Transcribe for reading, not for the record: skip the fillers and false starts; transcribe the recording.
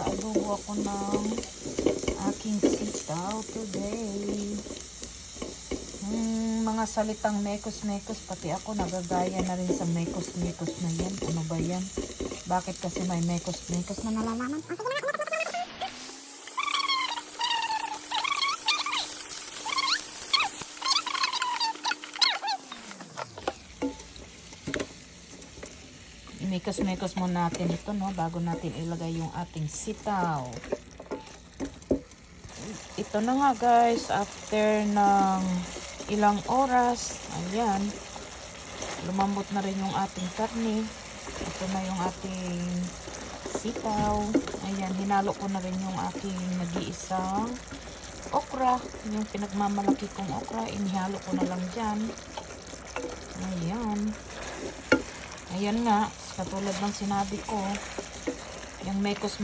mag-aadobo ako ng aking sitaw today. Mga salitang mekos-mekos, pati ako nagagaya na rin sa mekos-mekos na yan. Ano ba yan? Bakit kasi may mekos-mekos na nalalaman? Mekos-mekos muna natin ito, no, bago natin ilagay yung ating sitaw. Ito na nga guys, after ng ilang oras, ayan, lumambot na rin yung ating karne. Ito na yung ating sitaw. Ayan, hinalo ko na rin yung aking nag-iisang okra. Yung pinagmamalaki kong okra, inihalo ko na lang dyan. Ayan. Ayan nga, katulad ng sinabi ko, yung mekos